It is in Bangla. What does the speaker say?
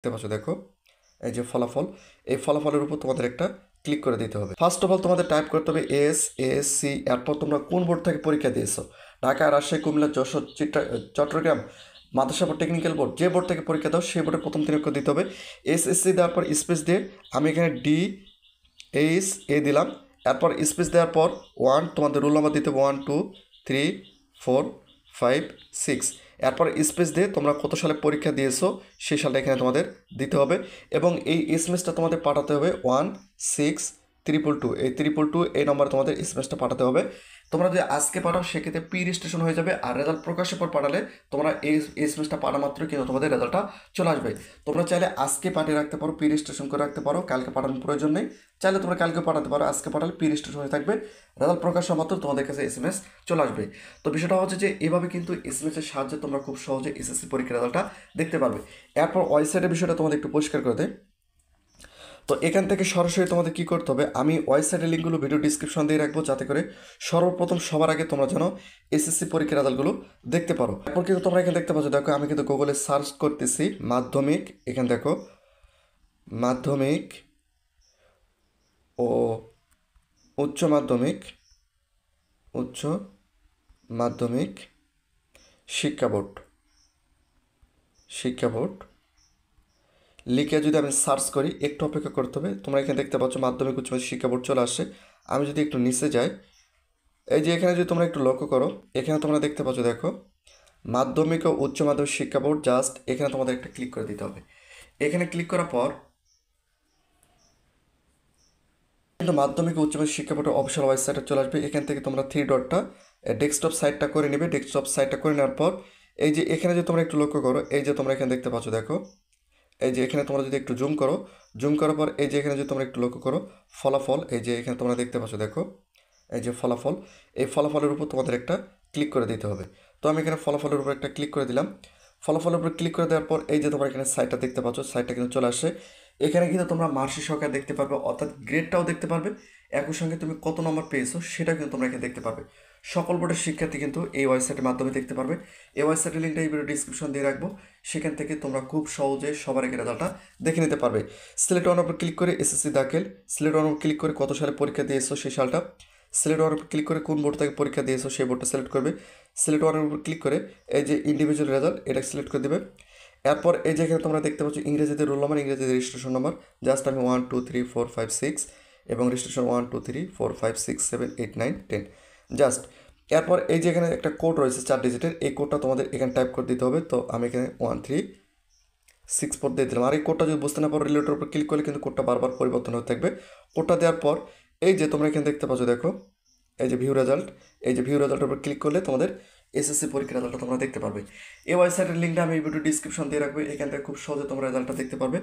দেখতে পাচ্ছ দেখো এই যে ফলাফল, এই ফলাফলের উপর তোমাদের একটা ক্লিক করে দিতে হবে। ফার্স্ট অফ অল তোমাদের টাইপ করতে হবে এসএসসি, এরপর তোমরা কোন বোর্ড থেকে পরীক্ষা দিয়েছো, ঢাকা, রাজশাহী, কুমিল্লা, যশোর, চট্টগ্রাম, মাদ্রাসা টেকনিক্যাল বোর্ড, যে বোর্ড থেকে পরীক্ষা দাও সেই বোর্ডের প্রথম 3 অক্ষর দিতে হবে। এসএসসি দেওয়ার পর স্পেস দিয়ে আমি এখানে DSA দিলাম। এরপর স্পেস দেওয়ার পর 1 তোমাদের রোল নাম্বার দিতে হবে 1 2 3 4 5 6। এরপর স্পেস দিয়ে তোমরা কত সালে পরীক্ষা দিয়েছো সেই সালটা এখানে তোমাদের দিতে হবে এবং এই এসএমএসটা তোমাদের পাঠাতে হবে 16222, এই 222 এই নম্বরে তোমাদের এসএমএসটা পাঠাতে হবে। তোমরা যদি আজকে পাঠাও সেক্ষেত্রে প্রি রেজিস্ট্রেশন হয়ে যাবে, আর রেজাল্ট প্রকাশের পর পাঠালে তোমরা এই এসএমএসটা পাঠা মাত্র কিন্তু তোমাদের রেজাল্টটা চলে আসবে। তোমরা চাইলে আজকে পাঠিয়ে রাখতে পারো, প্রি রেজিস্ট্রেশন করে রাখতে পারো, কালকে পাঠানোর প্রয়োজন নেই। চাইলে তোমরা কালকে পাঠাতে পারো, আজকে পাঠালে প্রি রেজিস্ট্রেশন হয়ে থাকবে, রেজাল্ট প্রকাশ হওয়া মাত্র তোমাদের কাছে এসএমএস চলে আসবে। তো বিষয়টা হচ্ছে যে এভাবে কিন্তু এসএমএসের সাহায্যে তোমরা খুব সহজে এসএসসি পরীক্ষার রেজাল্টটা দেখতে পারবে। এরপর ওয়েবসাইটের বিষয়টা তোমাদের একটু পরিষ্কার করে দেয়। তো এখান থেকে সরাসরি তোমাদের কী করতে হবে, আমি ওয়েবসাইটের লিঙ্কগুলো ভিডিও ডিসক্রিপশন দিয়ে রাখবো, যাতে করে সর্বপ্রথম সবার আগে তোমরা যেন এসএসসি পরীক্ষার রেজাল্টগুলো দেখতে পারো। এরপর কিন্তু তোমরা এখানে দেখতে পাচ্ছ, দেখো আমি কিন্তু গুগলে সার্চ করতেছি মাধ্যমিক, এখানে দেখো মাধ্যমিক ও উচ্চ মাধ্যমিক শিক্ষা বোর্ড লিখে যদি আমি সার্চ করি, একটু অপেক্ষা করতে হবে। তোমরা এখানে দেখতে পাচ্ছ মাধ্যমিক উচ্চ মাধ্যমিক শিক্ষা বোর্ড চলে আসছে। আমি যদি একটু নিচে যাই, এই যে এখানে যদি তোমরা একটু লক্ষ্য করো, এখানে তোমরা দেখতে পাচ্ছ দেখো মাধ্যমিক ও উচ্চ মাধ্যমিক শিক্ষা বোর্ড, জাস্ট এখানে তোমাদের একটা ক্লিক করে দিতে হবে। এখানে ক্লিক করার পর কিন্তু মাধ্যমিক ও উচ্চ মাধ্যমিক শিক্ষা বোর্ডের অফিসিয়াল ওয়েবসাইটে চলে আসবে। এখান থেকে তোমরা 3 ডটটা ডেস্কটপ সাইটটা করে নেবে। ডেস্কটপ সাইটটা করে নেওয়ার পর এই যে এখানে যদি তোমরা একটু লক্ষ্য করো, এই যে তোমরা এখানে দেখতে পাচ্ছ দেখো, এই যে এখানে তোমরা যদি একটু জুম করার পর এই যে এখানে যদি তোমরা একটু লক্ষ্য করো ফলাফল, এই যে এখানে তোমরা দেখতে পাচ্ছ দেখো এই যে ফলাফল, এই ফলাফলের উপর তোমাদের একটা ক্লিক করে দিতে হবে। তো আমি এখানে ফলাফলের উপর একটা ক্লিক করে দিলাম। ফলাফলের উপর ক্লিক করে দেওয়ার পর এই যে তোমরা এখানে সাইটটা দেখতে পাচ্ছ, সাইটটা কিন্তু চলে আসে। এখানে কিন্তু তোমরা মার্কশিট সহকারে দেখতে পারবে, অর্থাৎ গ্রেডটাও দেখতে পারবে, একই সঙ্গে তুমি কত নম্বর পেয়েছো সেটাও কিন্তু তোমরা এখানে দেখতে পারবে। সকল বোর্ডের শিক্ষার্থী কিন্তু এই ওয়েবসাইটের মাধ্যমে দেখতে পারবে। এই ওয়েবসাইটের লিঙ্কটা এই ভিডিও ডিসক্রিপশন দিয়ে রাখবো, সেখান থেকে তোমরা খুব সহজে সবার আগে রেজাল্টটা দেখে নিতে পারবে। সিলেক্ট ওয়ান উপর ক্লিক করে এসএসসি দাখিল, সিলেক্ট ওয়ান উপর ক্লিক করে কত সালে পরীক্ষা দিয়েছো সেই সালটা, সিলেক্ট ওয়ানের উপর ক্লিক করে কোন বোর্ড থেকে পরীক্ষা দিয়েছো সেই বোর্ডটা সিলেক্ট করবে। সিলেক্ট ওয়ানের উপর ক্লিক করে এই যে ইন্ডিভিজুয়াল রেজাল্ট এটা সিলেক্ট করে দেবে। এরপর এই যে এখানে তোমরা দেখতে পাচ্ছ ইংরেজিতে রোল নাম্বার, ইংরেজিতে রেজিস্ট্রেশন নাম্বার, জাস্ট আমি 1 2 3 4 5 6 এবং রেজিস্ট্রেশন 1 2 3 4 5 6 7 8 9 10 জাস্ট। এরপর এই যে এখানে একটা কোড রয়েছে 4 ডিজিটের, এই কোডটা তোমাদের এখানে টাইপ করে দিতে হবে। তো আমি এখানে 1 3 6 4 দিয়ে দিলাম। আর এই কোডটা যদি বুঝতে না পারো, রিলেটের উপর ক্লিক করলে কিন্তু কোডটা বারবার পরিবর্তন হতে থাকবে। কোডটা দেওয়ার পর এই যে তোমরা এখানে দেখতে পাচ্ছ দেখো এই যে ভিউ রেজাল্ট, এই যে ভিউ রেজাল্টের উপর ক্লিক করলে তোমাদের এসএসসি পরীক্ষার রেজাল্টটা তোমরা দেখতে পারবে। এই ওয়েবসাইটের লিঙ্কটা আমি এই ভিডিও ডিসক্রিপশন দিয়ে রাখবো, এখান থেকে খুব সহজে তোমরা রেজাল্টটা দেখতে পারবে।